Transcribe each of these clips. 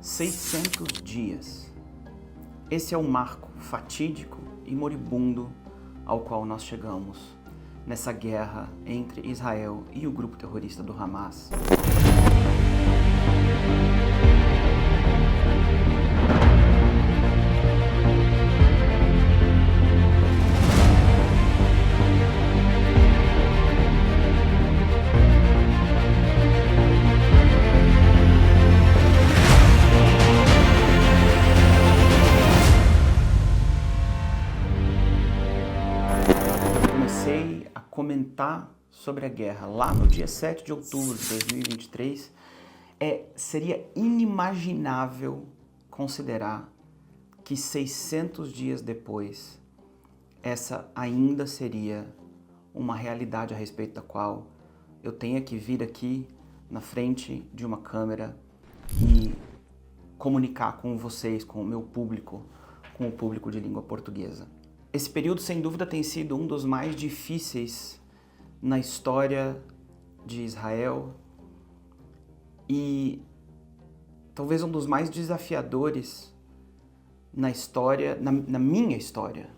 600 dias. Esse é o marco fatídico e moribundo ao qual nós chegamos nessa guerra entre Israel e o grupo terrorista do Hamas. Comecei a comentar sobre a guerra lá no dia 7 de outubro de 2023, seria inimaginável considerar que 600 dias depois essa ainda seria uma realidade a respeito da qual eu tenha que vir aqui na frente de uma câmera e comunicar com vocês, com o meu público, com o público de língua portuguesa. Esse período, sem dúvida, tem sido um dos mais difíceis na história de Israel e talvez um dos mais desafiadores na história, na minha história,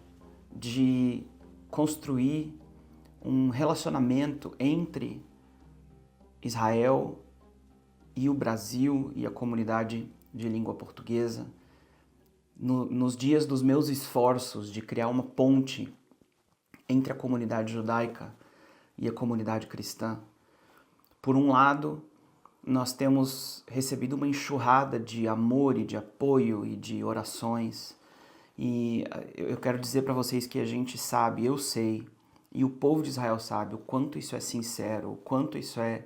de construir um relacionamento entre Israel e o Brasil e a comunidade de língua portuguesa. Nos dias dos meus esforços de criar uma ponte entre a comunidade judaica e a comunidade cristã. Por um lado, nós temos recebido uma enxurrada de amor e de apoio e de orações. E eu quero dizer para vocês que a gente sabe, eu sei, e o povo de Israel sabe o quanto isso é sincero, o quanto isso é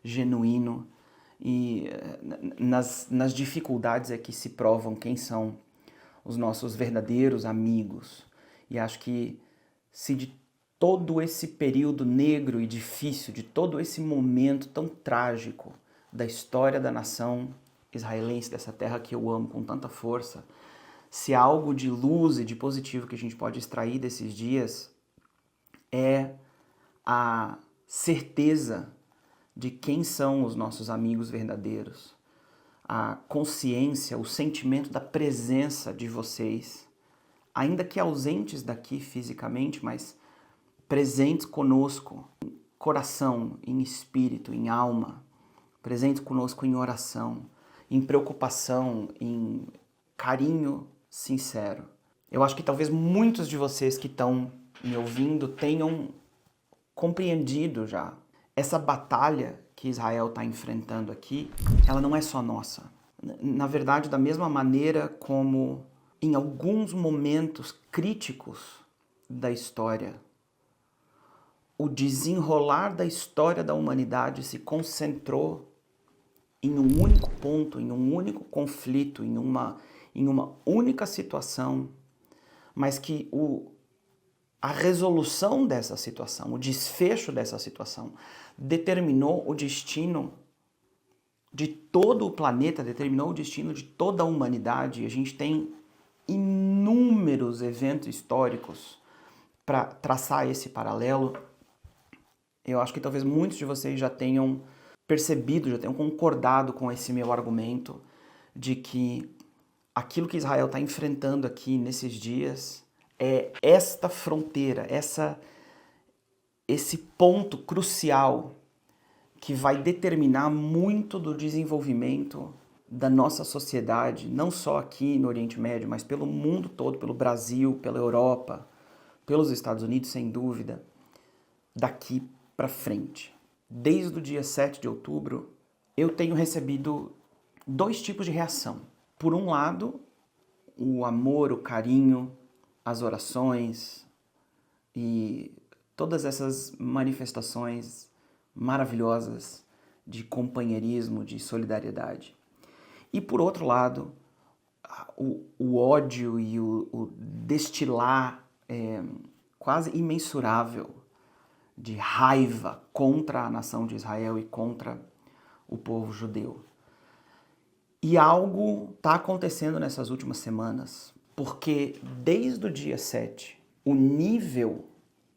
genuíno. E nas dificuldades é que se provam quem são os nossos verdadeiros amigos. E acho que se de todo esse período negro e difícil, de todo esse momento tão trágico da história da nação israelense, dessa terra que eu amo com tanta força, se há algo de luz e de positivo que a gente pode extrair desses dias, é a certeza de quem são os nossos amigos verdadeiros. A consciência, o sentimento da presença de vocês, ainda que ausentes daqui fisicamente, mas presentes conosco, em coração, em espírito, em alma, presentes conosco em oração, em preocupação, em carinho sincero. Eu acho que talvez muitos de vocês que estão me ouvindo tenham compreendido já essa batalha que Israel está enfrentando aqui, ela não é só nossa. Na verdade, da mesma maneira como em alguns momentos críticos da história, o desenrolar da história da humanidade se concentrou em um único ponto, em um único conflito, em uma única situação, mas que a resolução dessa situação, o desfecho dessa situação, determinou o destino de todo o planeta, determinou o destino de toda a humanidade. A gente tem inúmeros eventos históricos para traçar esse paralelo. Eu acho que talvez muitos de vocês já tenham percebido, já tenham concordado com esse meu argumento de que aquilo que Israel está enfrentando aqui nesses dias é esta fronteira, esse ponto crucial que vai determinar muito do desenvolvimento da nossa sociedade, não só aqui no Oriente Médio, mas pelo mundo todo, pelo Brasil, pela Europa, pelos Estados Unidos, sem dúvida, daqui para frente. Desde o dia 7 de outubro, eu tenho recebido dois tipos de reação. Por um lado, o amor, o carinho, as orações e todas essas manifestações maravilhosas de companheirismo, de solidariedade. E por outro lado, o ódio e o destilar quase imensurável de raiva contra a nação de Israel e contra o povo judeu. E algo está acontecendo nessas últimas semanas, porque desde o dia 7, o nível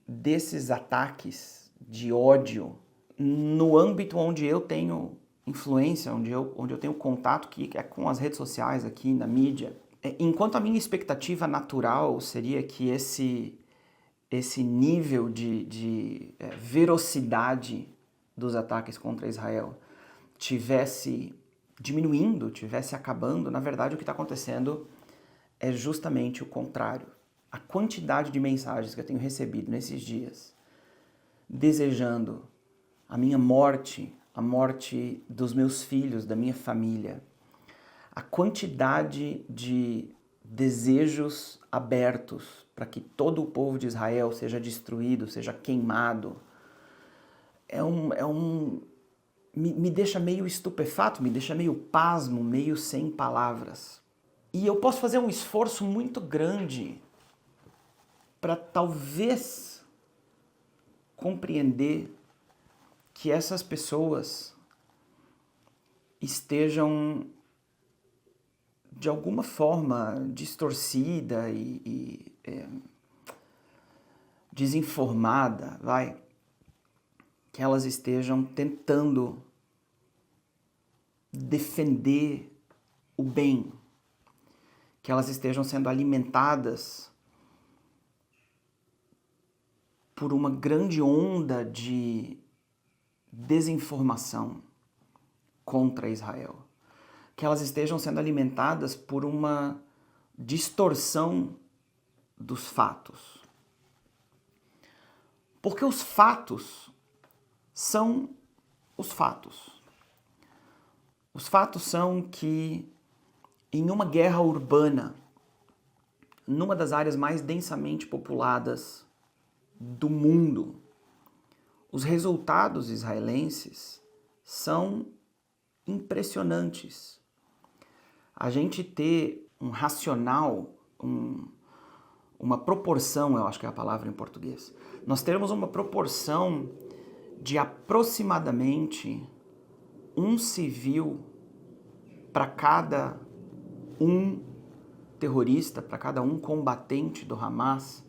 desses ataques de ódio, no âmbito onde eu tenho influência, onde eu tenho contato que é com as redes sociais aqui, na mídia, enquanto a minha expectativa natural seria que esse nível de velocidade dos ataques contra Israel tivesse diminuindo, tivesse acabando, na verdade o que está acontecendo é justamente o contrário. A quantidade de mensagens que eu tenho recebido nesses dias, desejando a minha morte, a morte dos meus filhos, da minha família, a quantidade de desejos abertos para que todo o povo de Israel seja destruído, seja queimado, me deixa meio estupefato, me deixa meio pasmo, meio sem palavras. E eu posso fazer um esforço muito grande para talvez compreender que essas pessoas estejam de alguma forma distorcida e desinformada, que elas estejam tentando defender o bem, que elas estejam sendo alimentadas por uma grande onda de desinformação contra Israel, que elas estejam sendo alimentadas por uma distorção dos fatos. Porque os fatos são os fatos. Os fatos são que em uma guerra urbana, numa das áreas mais densamente populadas do mundo, os resultados israelenses são impressionantes. A gente ter um racional, uma proporção, eu acho que é a palavra em português, nós termos uma proporção de aproximadamente um civil para cada um terrorista, para cada um combatente do Hamas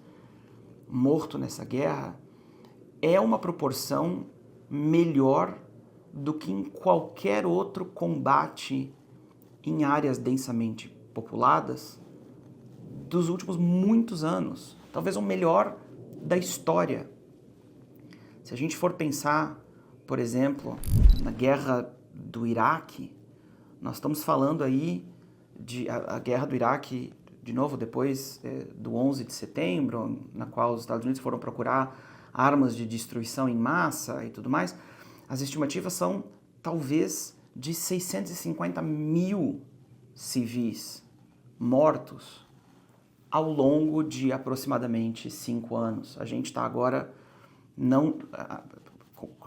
morto nessa guerra, é uma proporção melhor do que em qualquer outro combate em áreas densamente populadas dos últimos muitos anos. Talvez o melhor da história. Se a gente for pensar, por exemplo, na guerra do Iraque, nós estamos falando aí de a guerra do Iraque, de novo, depois do 11 de setembro, na qual os Estados Unidos foram procurar armas de destruição em massa e tudo mais. As estimativas são, talvez, de 650 mil civis mortos ao longo de aproximadamente 5 anos. A gente está agora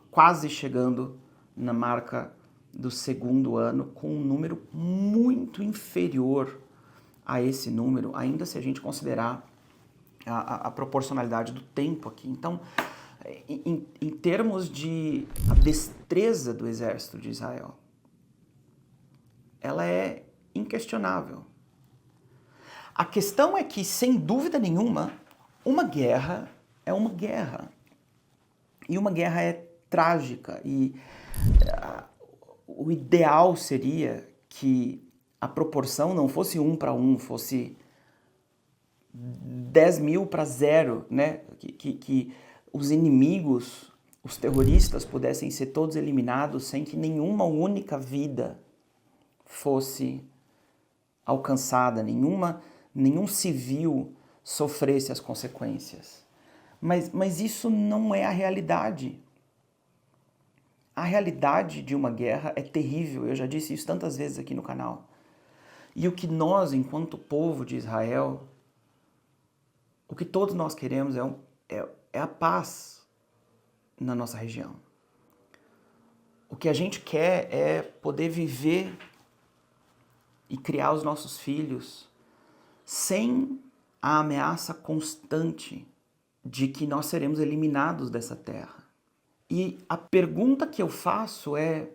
quase chegando na marca do segundo ano, com um número muito inferior a esse número, ainda se a gente considerar a proporcionalidade do tempo aqui. Então, em termos de a destreza do exército de Israel, ela é inquestionável. A questão é que, sem dúvida nenhuma, uma guerra é uma guerra. E uma guerra é trágica. E o ideal seria que a proporção não fosse 1 para 1, fosse 10 mil para 0, né? Que os inimigos, os terroristas pudessem ser todos eliminados sem que nenhuma única vida fosse alcançada, nenhum civil sofresse as consequências. Mas isso não é a realidade. A realidade de uma guerra é terrível, eu já disse isso tantas vezes aqui no canal. E o que nós, enquanto povo de Israel, o que todos nós queremos é a paz na nossa região. O que a gente quer é poder viver e criar os nossos filhos sem a ameaça constante de que nós seremos eliminados dessa terra. E a pergunta que eu faço é: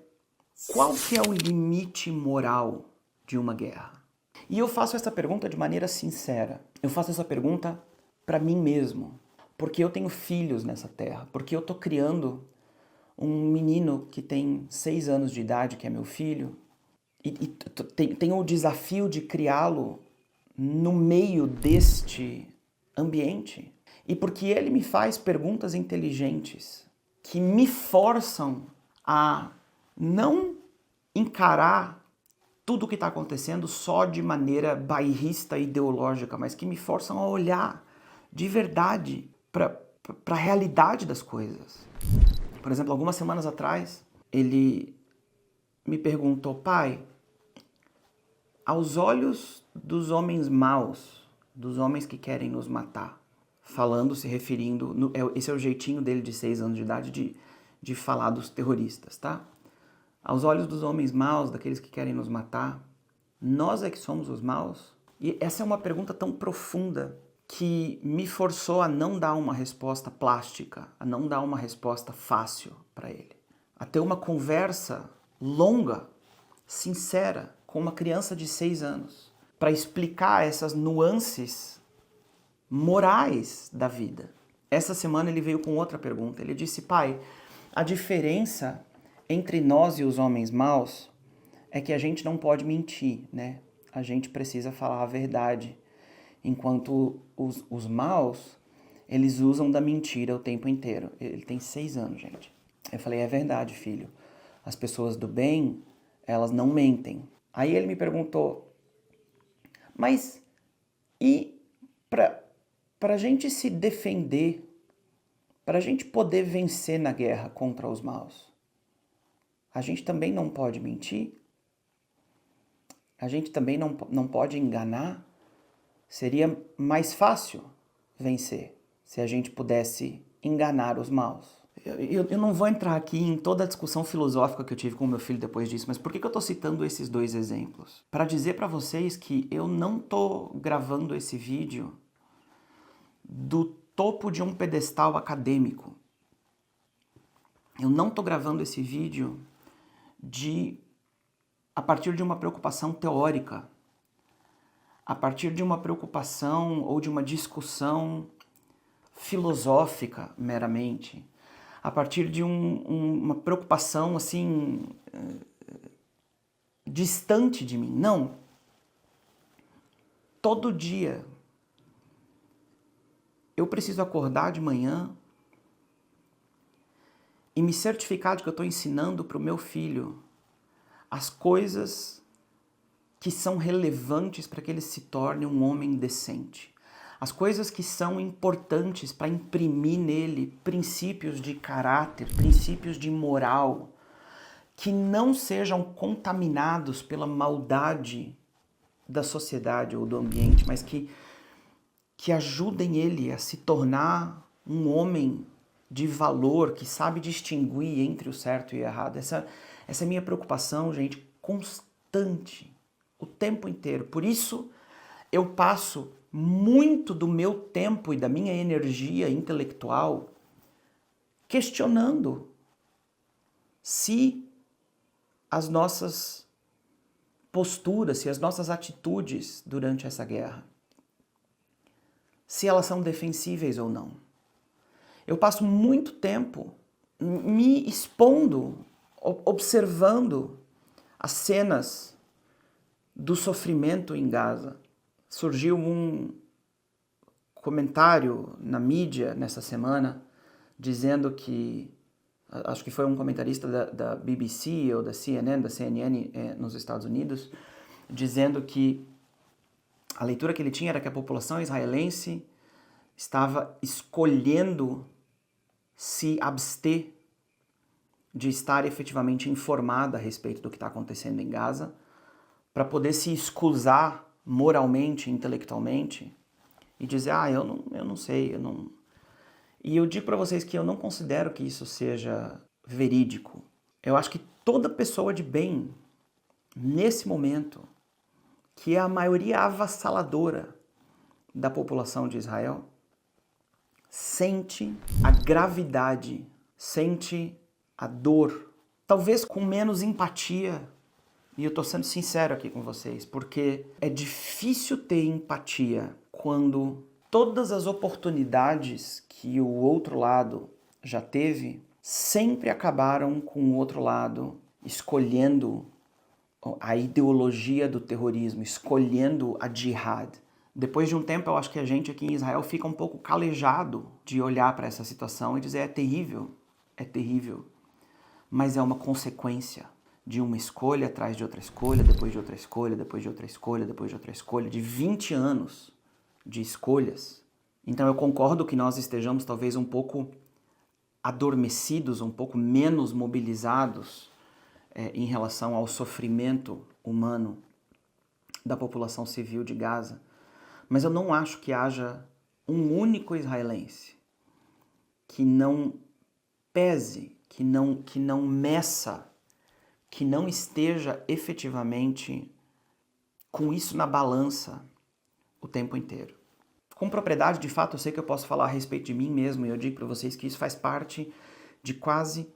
qual que é o limite moral de uma guerra? E eu faço essa pergunta de maneira sincera. Eu faço essa pergunta para mim mesmo, porque eu tenho filhos nessa terra, porque eu estou criando um menino que tem 6 anos de idade, que é meu filho, e tenho o desafio de criá-lo no meio deste ambiente. E porque ele me faz perguntas inteligentes que me forçam a não encarar tudo o que está acontecendo só de maneira bairrista e ideológica, mas que me forçam a olhar de verdade para a realidade das coisas. Por exemplo, algumas semanas atrás, ele me perguntou: pai, aos olhos dos homens maus, dos homens que querem nos matar, falando, se referindo, esse é o jeitinho dele de 6 anos de idade de falar dos terroristas, tá? Aos olhos dos homens maus, daqueles que querem nos matar, nós é que somos os maus? E essa é uma pergunta tão profunda que me forçou a não dar uma resposta plástica, a não dar uma resposta fácil para ele. A ter uma conversa longa, sincera, com uma criança de 6 anos, para explicar essas nuances morais da vida. Essa semana ele veio com outra pergunta. Ele disse: pai, a diferença entre nós e os homens maus é que a gente não pode mentir, né? A gente precisa falar a verdade. Enquanto os maus, eles usam da mentira o tempo inteiro. Ele tem 6 anos, gente. Eu falei: é verdade, filho. As pessoas do bem, elas não mentem. Aí ele me perguntou: mas e para a gente se defender, para a gente poder vencer na guerra contra os maus, a gente também não pode mentir? A gente também não pode enganar? Seria mais fácil vencer se a gente pudesse enganar os maus. Eu não vou entrar aqui em toda a discussão filosófica que eu tive com o meu filho depois disso, mas por que eu estou citando esses 2 exemplos? Para dizer para vocês que eu não estou gravando esse vídeo do topo de um pedestal acadêmico. Eu não estou gravando esse vídeo a partir de uma preocupação teórica, a partir de uma preocupação ou de uma discussão filosófica meramente, a partir de uma preocupação assim distante de mim. Não. Todo dia eu preciso acordar de manhã e me certificar de que eu estou ensinando para o meu filho as coisas que são relevantes para que ele se torne um homem decente. As coisas que são importantes para imprimir nele princípios de caráter, princípios de moral, que não sejam contaminados pela maldade da sociedade ou do ambiente, mas que ajudem ele a se tornar um homem de valor, que sabe distinguir entre o certo e o errado. Essa é a minha preocupação, gente, constante, o tempo inteiro. Por isso, eu passo muito do meu tempo e da minha energia intelectual questionando se as nossas posturas, se as nossas atitudes durante essa guerra, se elas são defensíveis ou não. Eu passo muito tempo me expondo, observando as cenas do sofrimento em Gaza. Surgiu um comentário na mídia nessa semana dizendo que, acho que foi um comentarista da BBC ou da CNN nos Estados Unidos, dizendo que a leitura que ele tinha era que a população israelense estava escolhendo se abster de estar efetivamente informada a respeito do que está acontecendo em Gaza, para poder se excusar moralmente, intelectualmente, e dizer: eu não sei, eu não... E eu digo para vocês que eu não considero que isso seja verídico. Eu acho que toda pessoa de bem, nesse momento, que é a maioria avassaladora da população de Israel, sente a gravidade, sente a dor, talvez com menos empatia. E eu estou sendo sincero aqui com vocês, porque é difícil ter empatia quando todas as oportunidades que o outro lado já teve sempre acabaram com o outro lado escolhendo a ideologia do terrorismo, escolhendo a jihad. Depois de um tempo, eu acho que a gente aqui em Israel fica um pouco calejado de olhar para essa situação e dizer é terrível, mas é uma consequência de uma escolha atrás de outra escolha, depois de outra escolha, depois de outra escolha, depois de outra escolha, de 20 anos de escolhas. Então eu concordo que nós estejamos talvez um pouco adormecidos, um pouco menos mobilizados em relação ao sofrimento humano da população civil de Gaza, mas eu não acho que haja um único israelense que não pese, que não meça, que não esteja efetivamente com isso na balança o tempo inteiro. Com propriedade, de fato, eu sei que eu posso falar a respeito de mim mesmo, e eu digo para vocês que isso faz parte de quase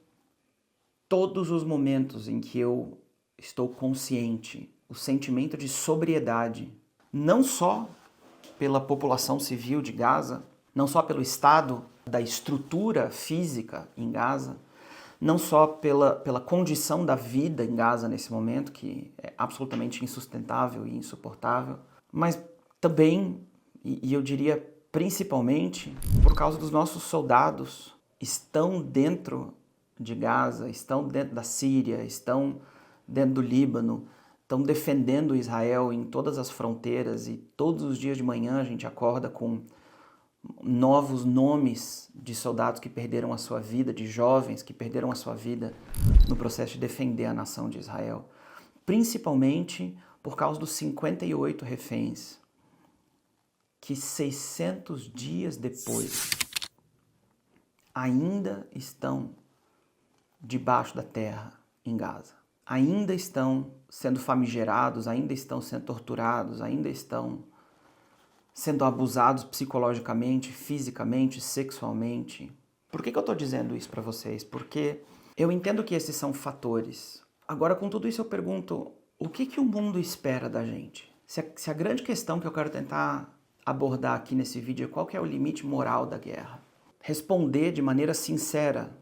todos os momentos em que eu estou consciente, o sentimento de sobriedade, não só pela população civil de Gaza, não só pelo estado da estrutura física em Gaza, não só pela condição da vida em Gaza nesse momento, que é absolutamente insustentável e insuportável, mas também, e eu diria principalmente, por causa dos nossos soldados estão dentro de Gaza, estão dentro da Síria, estão dentro do Líbano, estão defendendo Israel em todas as fronteiras, e todos os dias de manhã a gente acorda com novos nomes de soldados que perderam a sua vida, de jovens que perderam a sua vida no processo de defender a nação de Israel. Principalmente por causa dos 58 reféns que 600 dias depois ainda estão debaixo da terra em Gaza. Ainda estão sendo famigerados, ainda estão sendo torturados, ainda estão sendo abusados psicologicamente, fisicamente, sexualmente. Por que eu estou dizendo isso para vocês? Porque eu entendo que esses são fatores. Agora, com tudo isso, eu pergunto, o que o mundo espera da gente? Se a grande questão que eu quero tentar abordar aqui nesse vídeo é qual que é o limite moral da guerra. Responder de maneira sincera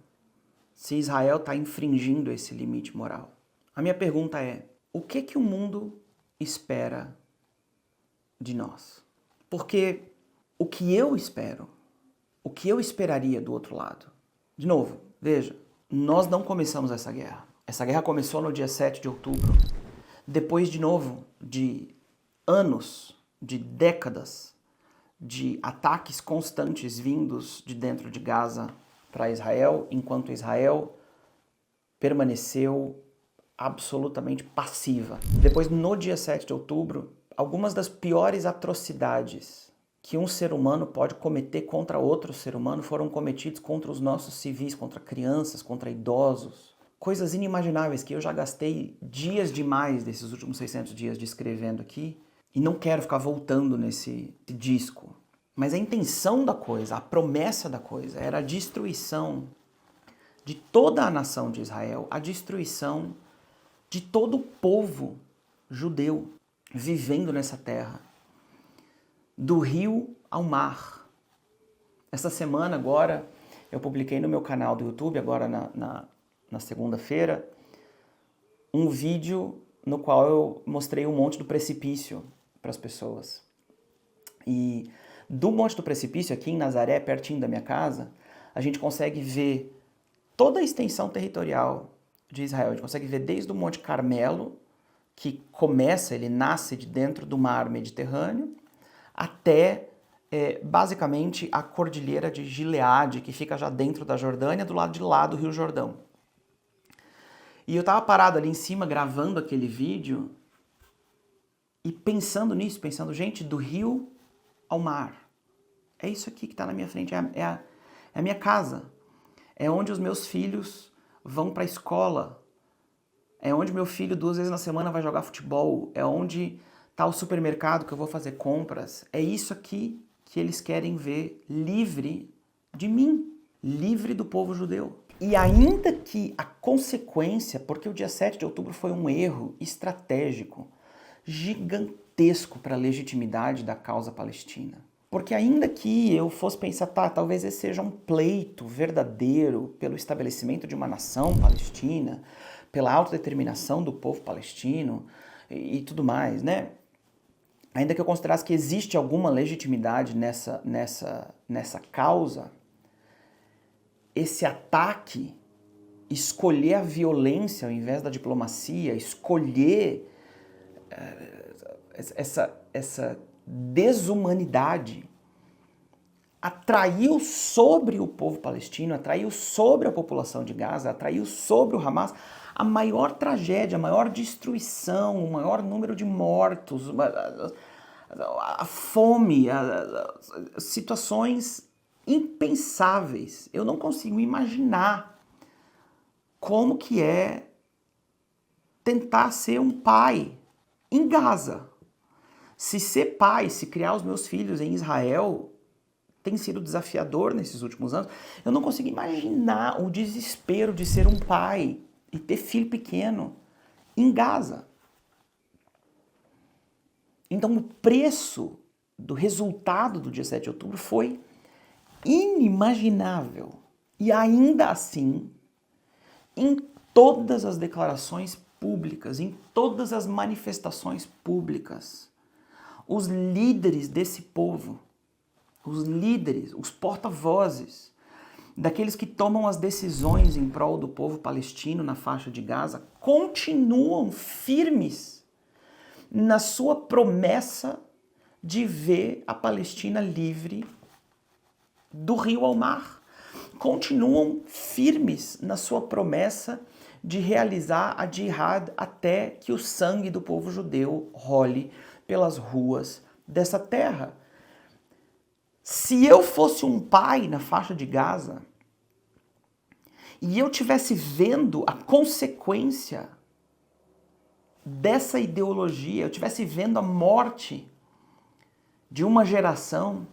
se Israel está infringindo esse limite moral. A minha pergunta é, o que o mundo espera de nós? Porque o que eu espero, o que eu esperaria do outro lado? De novo, veja, nós não começamos essa guerra. Essa guerra começou no dia 7 de outubro. Depois, de novo, de anos, de décadas, de ataques constantes vindos de dentro de Gaza para Israel, enquanto Israel permaneceu absolutamente passiva. Depois, no dia 7 de outubro, algumas das piores atrocidades que um ser humano pode cometer contra outro ser humano foram cometidos contra os nossos civis, contra crianças, contra idosos. Coisas inimagináveis que eu já gastei dias demais desses últimos 600 dias descrevendo aqui e não quero ficar voltando nesse disco. Mas a intenção da coisa, a promessa da coisa era a destruição de toda a nação de Israel, a destruição de todo o povo judeu vivendo nessa terra, do rio ao mar. Essa semana agora, eu publiquei no meu canal do YouTube, agora na segunda-feira, um vídeo no qual eu mostrei o Monte do Precipício para as pessoas. E do Monte do Precipício, aqui em Nazaré, pertinho da minha casa, a gente consegue ver toda a extensão territorial de Israel. A gente consegue ver desde o Monte Carmelo, que ele nasce de dentro do mar Mediterrâneo, até basicamente a cordilheira de Gileade, que fica já dentro da Jordânia, do lado de lá do Rio Jordão. E eu estava parado ali em cima gravando aquele vídeo e pensando nisso, gente, do rio ao mar. É isso aqui que está na minha frente, é a minha casa. É onde os meus filhos vão para a escola. É onde meu filho 2 vezes na semana vai jogar futebol. É onde está o supermercado que eu vou fazer compras. É isso aqui que eles querem ver livre de mim, livre do povo judeu. E ainda que a consequência, porque o dia 7 de outubro foi um erro estratégico gigantesco para a legitimidade da causa palestina. Porque ainda que eu fosse pensar, tá, talvez esse seja um pleito verdadeiro pelo estabelecimento de uma nação palestina, pela autodeterminação do povo palestino e tudo mais, né? Ainda que eu considerasse que existe alguma legitimidade nessa causa, esse ataque, escolher a violência ao invés da diplomacia, escolher essa desumanidade, atraiu sobre o povo palestino, atraiu sobre a população de Gaza, atraiu sobre o Hamas a maior tragédia, a maior destruição, o maior número de mortos, a fome, situações impensáveis. Eu não consigo imaginar como que é tentar ser um pai em Gaza. Se ser pai, se criar os meus filhos em Israel tem sido desafiador nesses últimos anos, eu não consigo imaginar o desespero de ser um pai e ter filho pequeno em Gaza. Então o preço do resultado do dia 7 de outubro foi inimaginável. E ainda assim, em todas as declarações públicas, em todas as manifestações públicas, os líderes desse povo, os líderes, os porta-vozes, daqueles que tomam as decisões em prol do povo palestino na faixa de Gaza, continuam firmes na sua promessa de ver a Palestina livre do rio ao mar. Continuam firmes na sua promessa de realizar a jihad até que o sangue do povo judeu role pelas ruas dessa terra. Se eu fosse um pai na faixa de Gaza e eu tivesse vendo a consequência dessa ideologia, eu tivesse vendo a morte de uma geração,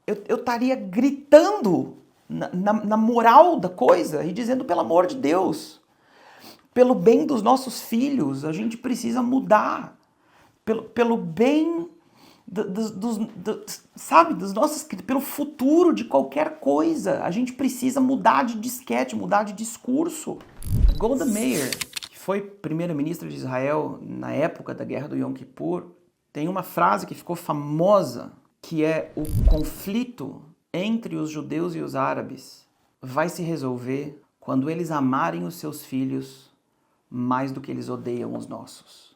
eu estaria gritando na moral da coisa e dizendo, pelo amor de Deus, pelo bem dos nossos filhos, a gente precisa mudar. Pelo bem sabe, dos nossos, pelo futuro de qualquer coisa, a gente precisa mudar de disquete, mudar de discurso. Golda Meir, que foi primeira-ministra de Israel na época da Guerra do Yom Kippur, tem uma frase que ficou famosa, que é: o conflito entre os judeus e os árabes vai se resolver quando eles amarem os seus filhos mais do que eles odeiam os nossos.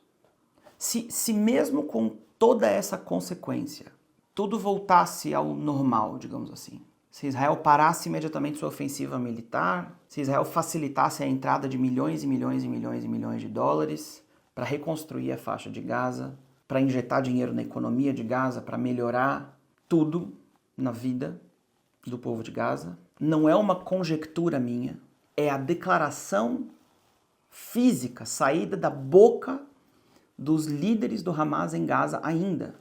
Se mesmo com toda essa consequência, tudo voltasse ao normal, digamos assim, se Israel parasse imediatamente sua ofensiva militar, se Israel facilitasse a entrada de milhões e milhões e milhões e milhões de dólares para reconstruir a faixa de Gaza, para injetar dinheiro na economia de Gaza, para melhorar tudo na vida do povo de Gaza, não é uma conjectura minha, é a declaração física, saída da boca dos líderes do Hamas em Gaza ainda,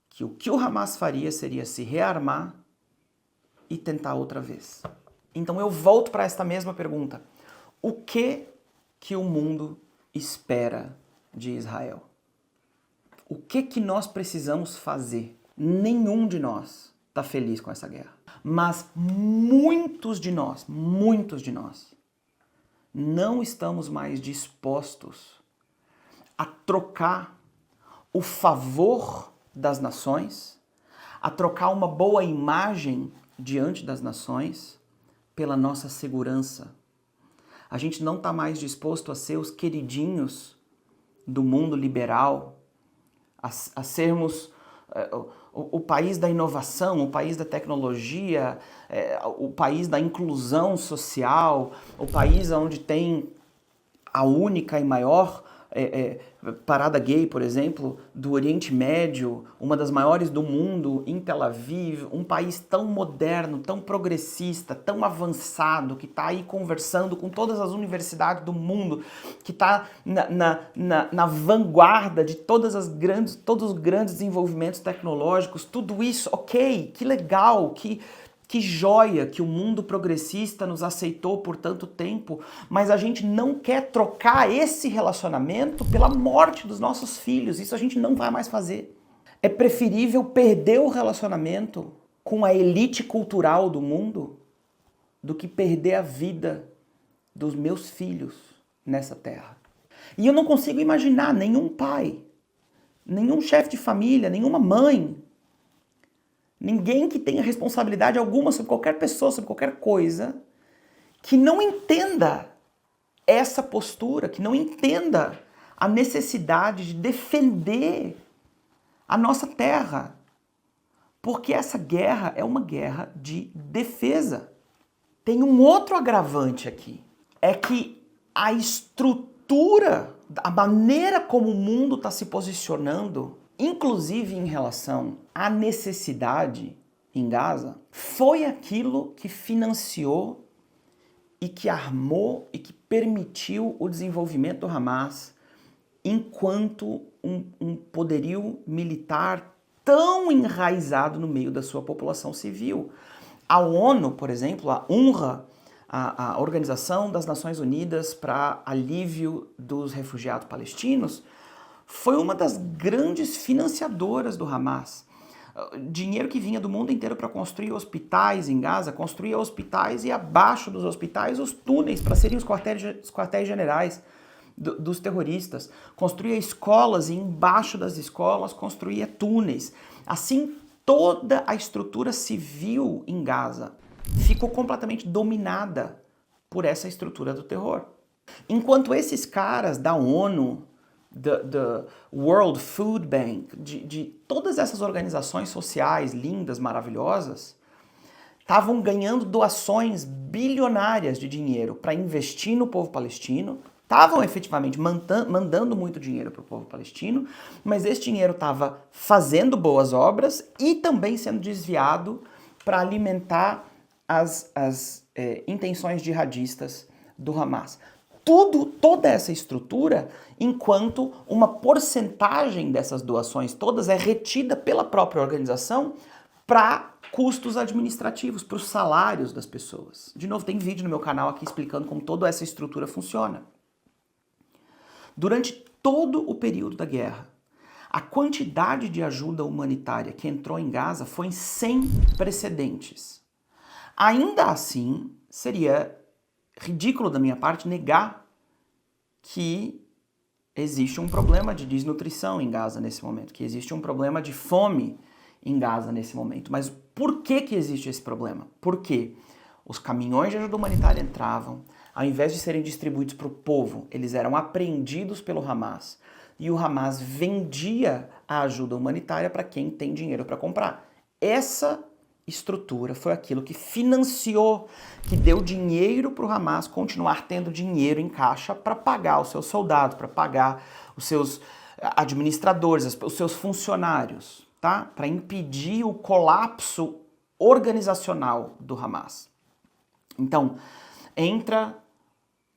que o que o Hamas faria seria se rearmar e tentar outra vez. Então eu volto para esta mesma pergunta. O que o mundo espera de Israel? O que nós precisamos fazer? Nenhum de nós está feliz com essa guerra. Mas muitos de nós não estamos mais dispostos a trocar o favor das nações, a trocar uma boa imagem diante das nações pela nossa segurança. A gente não está mais disposto a ser os queridinhos do mundo liberal, a sermos o país da inovação, o país da tecnologia, o país da inclusão social, o país onde tem a única e maior parada gay, por exemplo, do Oriente Médio, uma das maiores do mundo, em Tel Aviv, um país tão moderno, tão progressista, tão avançado, que está aí conversando com todas as universidades do mundo, que está na vanguarda de todos os grandes desenvolvimentos tecnológicos, tudo isso, ok, que legal, que joia que o mundo progressista nos aceitou por tanto tempo, mas a gente não quer trocar esse relacionamento pela morte dos nossos filhos. Isso a gente não vai mais fazer. É preferível perder o relacionamento com a elite cultural do mundo do que perder a vida dos meus filhos nessa terra. E eu não consigo imaginar nenhum pai, nenhum chefe de família, nenhuma mãe, ninguém que tenha responsabilidade alguma sobre qualquer pessoa, sobre qualquer coisa, que não entenda essa postura, que não entenda a necessidade de defender a nossa terra. Porque essa guerra é uma guerra de defesa. Tem um outro agravante aqui. É que a estrutura, a maneira como o mundo está se posicionando, inclusive em relação à necessidade em Gaza, foi aquilo que financiou e que armou e que permitiu o desenvolvimento do Hamas enquanto um poderio militar tão enraizado no meio da sua população civil. A ONU, por exemplo, a UNRWA, a Organização das Nações Unidas para Alívio dos Refugiados Palestinos, foi uma das grandes financiadoras do Hamas. Dinheiro que vinha do mundo inteiro para construir hospitais em Gaza, construía hospitais e abaixo dos hospitais os túneis para serem os quartéis generais dos terroristas. Construía escolas e embaixo das escolas construía túneis. Assim, toda a estrutura civil em Gaza ficou completamente dominada por essa estrutura do terror. Enquanto esses caras da ONU, da World Food Bank, de todas essas organizações sociais lindas, maravilhosas, estavam ganhando doações bilionárias de dinheiro para investir no povo palestino, estavam efetivamente mandando muito dinheiro para o povo palestino, mas esse dinheiro estava fazendo boas obras e também sendo desviado para alimentar as intenções jihadistas do Hamas. Toda essa estrutura, enquanto uma porcentagem dessas doações todas é retida pela própria organização para custos administrativos, para os salários das pessoas. De novo, tem vídeo no meu canal aqui explicando como toda essa estrutura funciona. Durante todo o período da guerra, a quantidade de ajuda humanitária que entrou em Gaza foi sem precedentes. Ainda assim, seria ridículo da minha parte negar que existe um problema de desnutrição em Gaza nesse momento, que existe um problema de fome em Gaza nesse momento. Mas por que existe esse problema? Porque os caminhões de ajuda humanitária entravam, ao invés de serem distribuídos para o povo, eles eram apreendidos pelo Hamas. E o Hamas vendia a ajuda humanitária para quem tem dinheiro para comprar. Essa estrutura foi aquilo que financiou, que deu dinheiro para o Hamas continuar tendo dinheiro em caixa para pagar os seus soldados, para pagar os seus administradores, os seus funcionários, tá? Para impedir o colapso organizacional do Hamas. Então, entra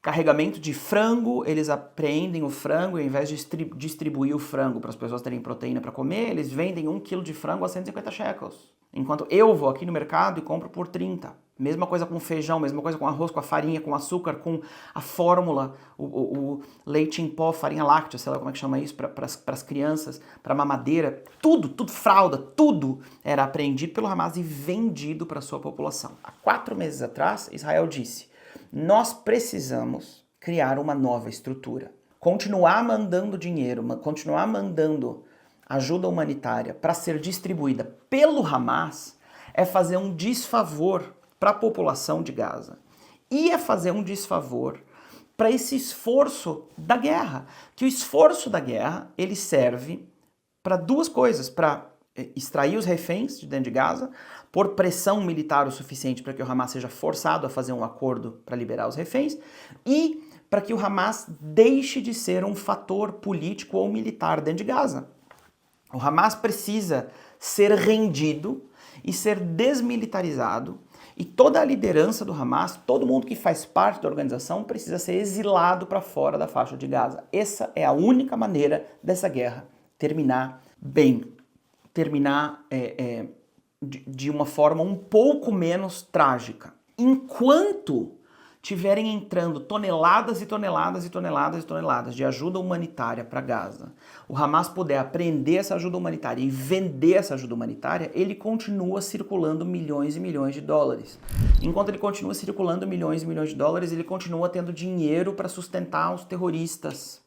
carregamento de frango, eles apreendem o frango e ao invés de distribuir o frango para as pessoas terem proteína para comer, eles vendem 1 quilo de frango a 150 shekels. Enquanto eu vou aqui no mercado e compro por 30. Mesma coisa com feijão, mesma coisa com arroz, com a farinha, com açúcar, com a fórmula, o leite em pó, farinha láctea, sei lá como é que chama isso, para as crianças, para mamadeira, tudo, fralda, tudo era apreendido pelo Hamas e vendido para a sua população. Há 4 meses atrás, Israel disse: nós precisamos criar uma nova estrutura. Continuar mandando dinheiro, continuar mandando ajuda humanitária para ser distribuída pelo Hamas é fazer um desfavor para a população de Gaza. E é fazer um desfavor para esse esforço da guerra. Que o esforço da guerra, ele serve para 2 coisas: para extrair os reféns de dentro de Gaza, por pressão militar o suficiente para que o Hamas seja forçado a fazer um acordo para liberar os reféns, e para que o Hamas deixe de ser um fator político ou militar dentro de Gaza. O Hamas precisa ser rendido e ser desmilitarizado, e toda a liderança do Hamas, todo mundo que faz parte da organização, precisa ser exilado para fora da faixa de Gaza. Essa é a única maneira dessa guerra terminar bem, terminar de uma forma um pouco menos trágica. Enquanto tiverem entrando toneladas e toneladas e toneladas e toneladas de ajuda humanitária para Gaza, o Hamas puder apreender essa ajuda humanitária e vender essa ajuda humanitária, ele continua circulando milhões e milhões de dólares. Enquanto ele continua circulando milhões e milhões de dólares, ele continua tendo dinheiro para sustentar os terroristas.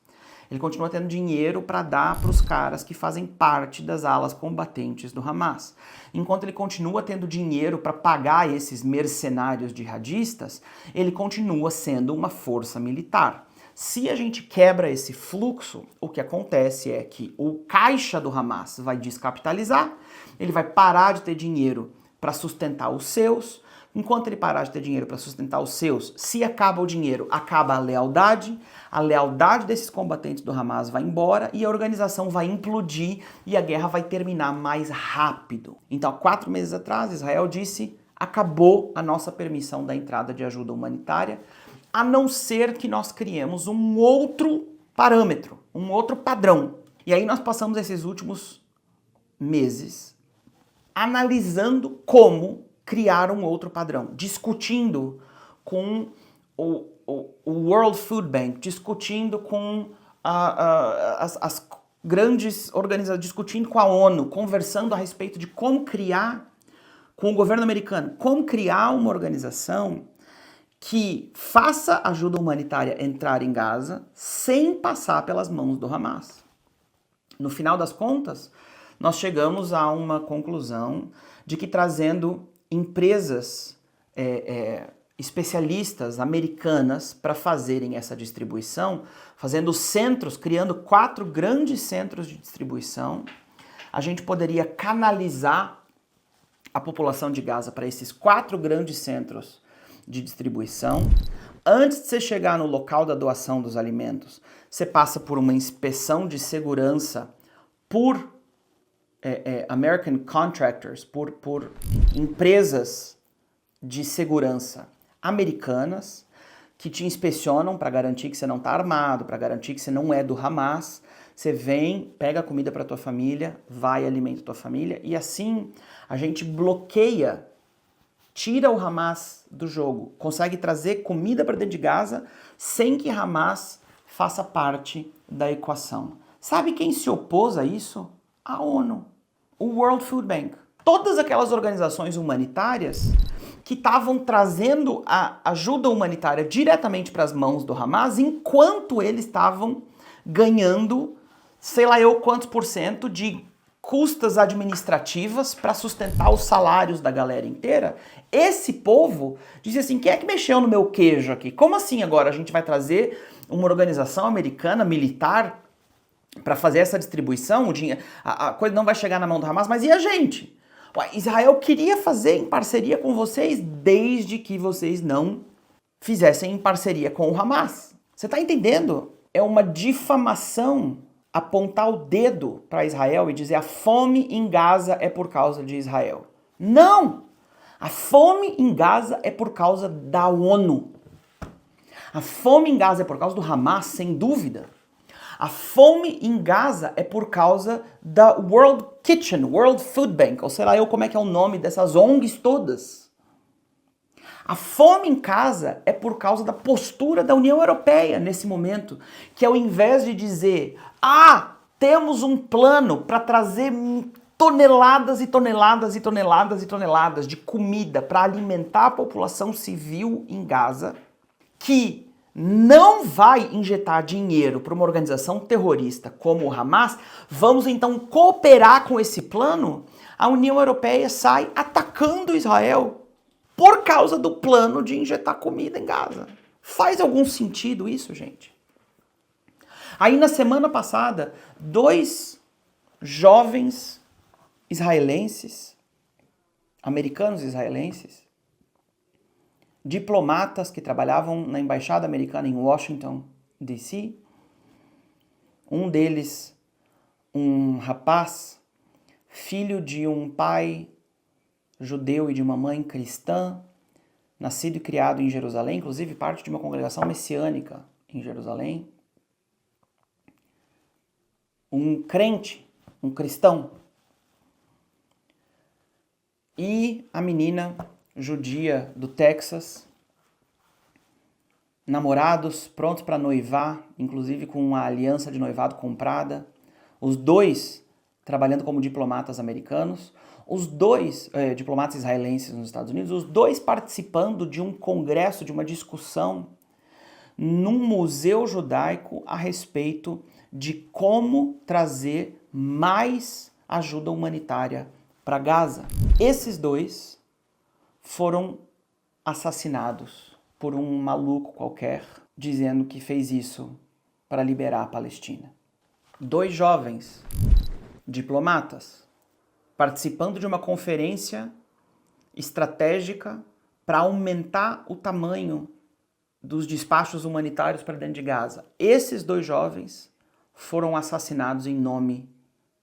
Ele continua tendo dinheiro para dar para os caras que fazem parte das alas combatentes do Hamas. Enquanto ele continua tendo dinheiro para pagar esses mercenários jihadistas, ele continua sendo uma força militar. Se a gente quebra esse fluxo, o que acontece é que o caixa do Hamas vai descapitalizar, ele vai parar de ter dinheiro para sustentar os seus. Enquanto ele parar de ter dinheiro para sustentar os seus, se acaba o dinheiro, acaba a lealdade desses combatentes do Hamas vai embora e a organização vai implodir e a guerra vai terminar mais rápido. Então, há 4 meses atrás, Israel disse: acabou a nossa permissão da entrada de ajuda humanitária, a não ser que nós criemos um outro parâmetro, um outro padrão. E aí nós passamos esses últimos meses analisando como criar um outro padrão, discutindo com o World Food Bank, discutindo com as grandes organizações, discutindo com a ONU, conversando a respeito de como criar, com o governo americano, como criar uma organização que faça ajuda humanitária entrar em Gaza sem passar pelas mãos do Hamas. No final das contas, nós chegamos a uma conclusão de que trazendo empresas especialistas americanas para fazerem essa distribuição, fazendo centros, criando 4 grandes centros de distribuição, a gente poderia canalizar a população de Gaza para esses 4 grandes centros de distribuição. Antes de você chegar no local da doação dos alimentos, você passa por uma inspeção de segurança por American Contractors, por empresas de segurança americanas que te inspecionam para garantir que você não está armado, para garantir que você não é do Hamas. Você vem, pega a comida para tua família, vai e alimenta tua família, e assim a gente bloqueia, tira o Hamas do jogo, consegue trazer comida para dentro de Gaza sem que Hamas faça parte da equação. Sabe quem se opôs a isso? A ONU, o World Food Bank. Todas aquelas organizações humanitárias que estavam trazendo a ajuda humanitária diretamente para as mãos do Hamas, enquanto eles estavam ganhando, sei lá eu quantos % de custas administrativas para sustentar os salários da galera inteira. Esse povo disse assim: quem é que mexeu no meu queijo aqui? Como assim agora a gente vai trazer uma organização americana militar para fazer essa distribuição? O dinheiro, a coisa não vai chegar na mão do Hamas, mas e a gente? Israel queria fazer em parceria com vocês desde que vocês não fizessem em parceria com o Hamas. Você está entendendo? É uma difamação apontar o dedo para Israel e dizer a fome em Gaza é por causa de Israel. Não! A fome em Gaza é por causa da ONU. A fome em Gaza é por causa do Hamas, sem dúvida. A fome em Gaza é por causa da World Kitchen, World Food Bank, ou sei lá eu como é que é o nome dessas ONGs todas. A fome em Gaza é por causa da postura da União Europeia nesse momento, que ao invés de dizer, temos um plano para trazer toneladas e toneladas e toneladas e toneladas de comida para alimentar a população civil em Gaza, que não vai injetar dinheiro para uma organização terrorista como o Hamas, vamos então cooperar com esse plano. A União Europeia sai atacando Israel por causa do plano de injetar comida em Gaza. Faz algum sentido isso, gente? Aí na semana passada, 2 jovens israelenses, americanos israelenses, diplomatas que trabalhavam na embaixada americana em Washington, D.C. Um deles, um rapaz, filho de um pai judeu e de uma mãe cristã, nascido e criado em Jerusalém, inclusive parte de uma congregação messiânica em Jerusalém. Um crente, um cristão. E a menina judia do Texas, namorados prontos para noivar, inclusive com uma aliança de noivado comprada, os dois trabalhando como diplomatas americanos, os dois diplomatas israelenses nos Estados Unidos, os dois participando de um congresso, de uma discussão num museu judaico a respeito de como trazer mais ajuda humanitária para Gaza. Esses dois foram assassinados por um maluco qualquer, dizendo que fez isso para liberar a Palestina. Dois jovens diplomatas participando de uma conferência estratégica para aumentar o tamanho dos despachos humanitários para dentro de Gaza. Esses dois jovens foram assassinados em nome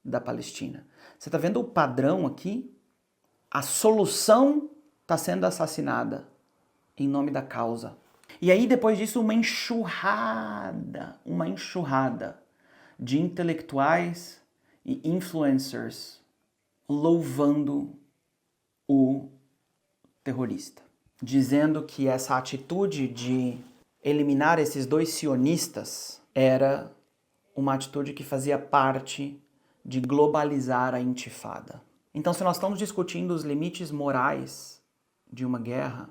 da Palestina. Você está vendo o padrão aqui? A solução está sendo assassinada em nome da causa. E aí, depois disso, uma enxurrada de intelectuais e influencers louvando o terrorista, dizendo que essa atitude de eliminar esses dois sionistas era uma atitude que fazia parte de globalizar a intifada. Então, se nós estamos discutindo os limites morais de uma guerra,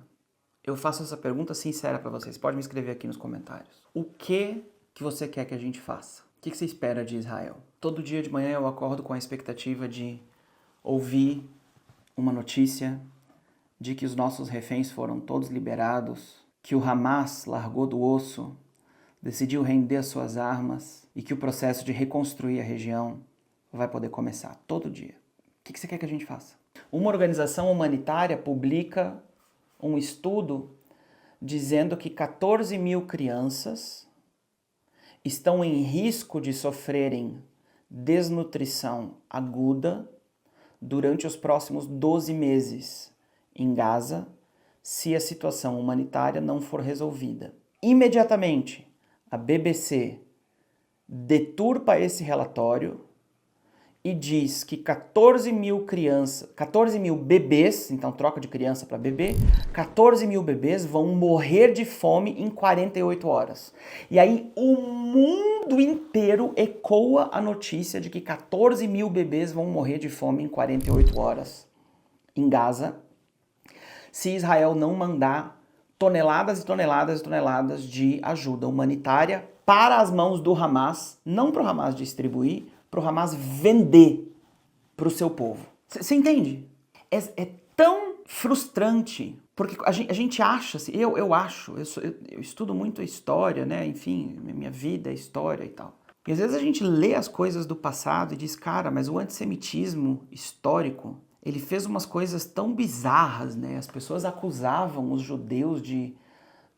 eu faço essa pergunta sincera para vocês. Pode me escrever aqui nos comentários. O que você quer que a gente faça? O que você espera de Israel? Todo dia de manhã eu acordo com a expectativa de ouvir uma notícia de que os nossos reféns foram todos liberados, que o Hamas largou do osso, decidiu render as suas armas e que o processo de reconstruir a região vai poder começar todo dia. O que você quer que a gente faça? Uma organização humanitária publica um estudo dizendo que 14 mil crianças estão em risco de sofrerem desnutrição aguda durante os próximos 12 meses em Gaza, se a situação humanitária não for resolvida. Imediatamente, a BBC deturpa esse relatório e diz que 14 mil bebês, então troca de criança para bebê, 14 mil bebês vão morrer de fome em 48 horas. E aí o mundo inteiro ecoa a notícia de que 14 mil bebês vão morrer de fome em 48 horas em Gaza, se Israel não mandar toneladas e toneladas e toneladas de ajuda humanitária para as mãos do Hamas, não para o Hamas distribuir, para o Hamas vender para o seu povo. Você entende? É tão frustrante, porque a gente acha, assim, eu estudo muito a história, né? Enfim, minha vida é história e tal. E às vezes a gente lê as coisas do passado e diz, cara, mas o antissemitismo histórico, ele fez umas coisas tão bizarras, né? As pessoas acusavam os judeus de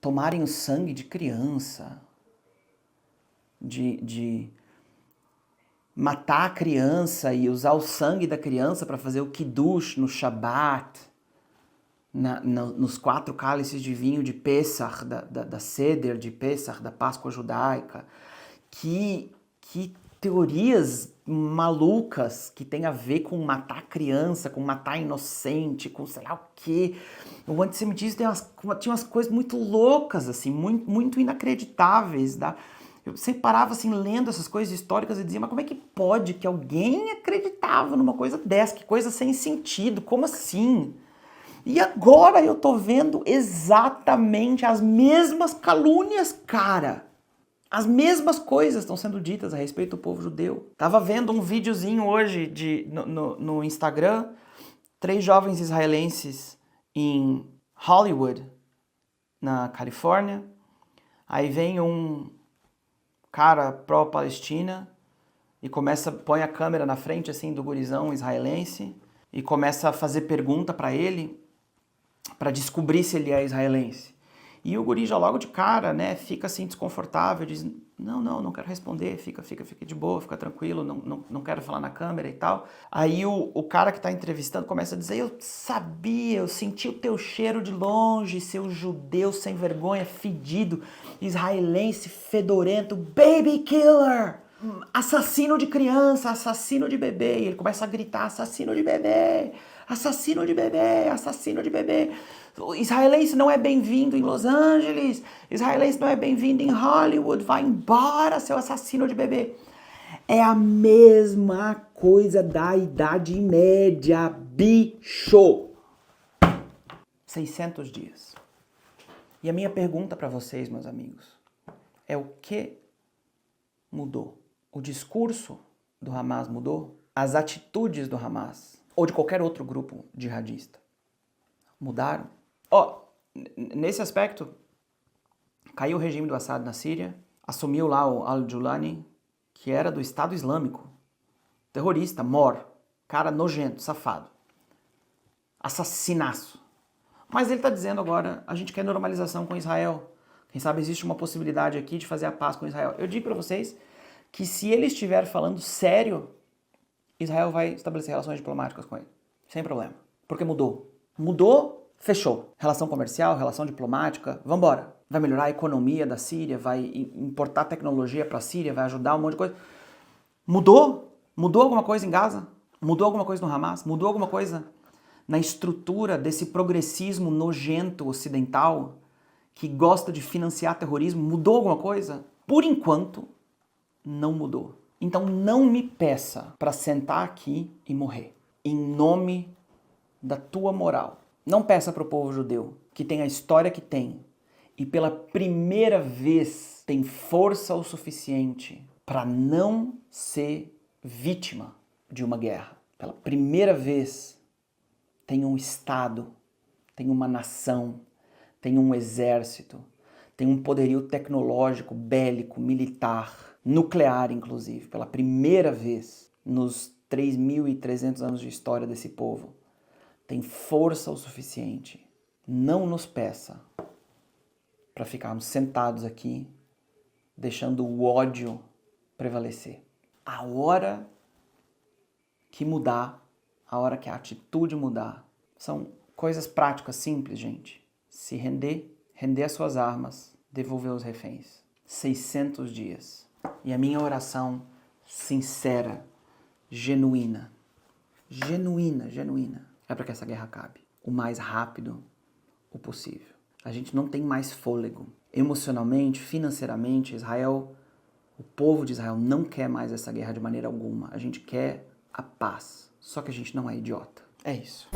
tomarem o sangue de criança, de matar a criança e usar o sangue da criança para fazer o kiddush no Shabat, nos 4 cálices de vinho de Pesach, da Seder de Pesach, da Páscoa judaica. Que teorias malucas que tem a ver com matar criança, com matar inocente, com sei lá o quê. O antissemitismo tinha umas coisas muito loucas, assim, muito inacreditáveis, tá? Eu sempre parava assim, lendo essas coisas históricas e dizia, mas como é que pode que alguém acreditava numa coisa dessa? Que coisa sem sentido, como assim? E agora eu tô vendo exatamente as mesmas calúnias, cara. As mesmas coisas estão sendo ditas a respeito do povo judeu. Tava vendo um videozinho hoje no Instagram, 3 jovens israelenses em Hollywood, na Califórnia. Aí vem um cara pró-Palestina e põe a câmera na frente assim do gurizão israelense e começa a fazer pergunta para ele para descobrir se ele é israelense. E o guri já logo de cara, né, fica assim desconfortável, diz, não quero responder, fica de boa, fica tranquilo, não quero falar na câmera e tal. Aí o cara que tá entrevistando começa a dizer, eu sabia, eu senti o teu cheiro de longe, seu judeu sem vergonha, fedido, israelense, fedorento, baby killer. assassino de criança, assassino de bebê. E ele começa a gritar, assassino de bebê, assassino de bebê, assassino de bebê. O israelense não é bem-vindo em Los Angeles, israelense não é bem-vindo em Hollywood, vai embora, seu assassino de bebê. É a mesma coisa da Idade Média, bicho. 600 dias. E a minha pergunta para vocês, meus amigos, é o que mudou? O discurso do Hamas mudou? As atitudes do Hamas ou de qualquer outro grupo jihadista mudaram? Nesse aspecto, caiu o regime do Assad na Síria, assumiu lá o Al-Julani, que era do Estado Islâmico, terrorista, cara nojento, safado, assassinaço. Mas ele está dizendo agora, a gente quer normalização com Israel. Quem sabe existe uma possibilidade aqui de fazer a paz com Israel. Eu digo para vocês que se ele estiver falando sério, Israel vai estabelecer relações diplomáticas com ele. Sem problema. Porque mudou. Mudou, fechou. Relação comercial, relação diplomática, vambora. Vai melhorar a economia da Síria, vai importar tecnologia para a Síria, vai ajudar um monte de coisa. Mudou? Mudou alguma coisa em Gaza? Mudou alguma coisa no Hamas? Mudou alguma coisa na estrutura desse progressismo nojento ocidental que gosta de financiar terrorismo? Mudou alguma coisa? Por enquanto, não mudou. Então não me peça para sentar aqui e morrer. Em nome da tua moral. Não peça para o povo judeu, que tem a história que tem, e pela primeira vez tem força o suficiente para não ser vítima de uma guerra. Pela primeira vez tem um Estado, tem uma nação, tem um exército, tem um poderio tecnológico, bélico, militar, nuclear inclusive. Pela primeira vez nos 3.300 anos de história desse povo, tem força o suficiente. Não nos peça para ficarmos sentados aqui, deixando o ódio prevalecer. A hora que mudar, a hora que a atitude mudar, são coisas práticas, simples, gente. Se render, render as suas armas, devolver os reféns. 600 dias. E a minha oração sincera, genuína, é para que essa guerra acabe o mais rápido o possível. A gente não tem mais fôlego. Emocionalmente, financeiramente, Israel, o povo de Israel não quer mais essa guerra de maneira alguma. A gente quer a paz. Só que a gente não é idiota. É isso.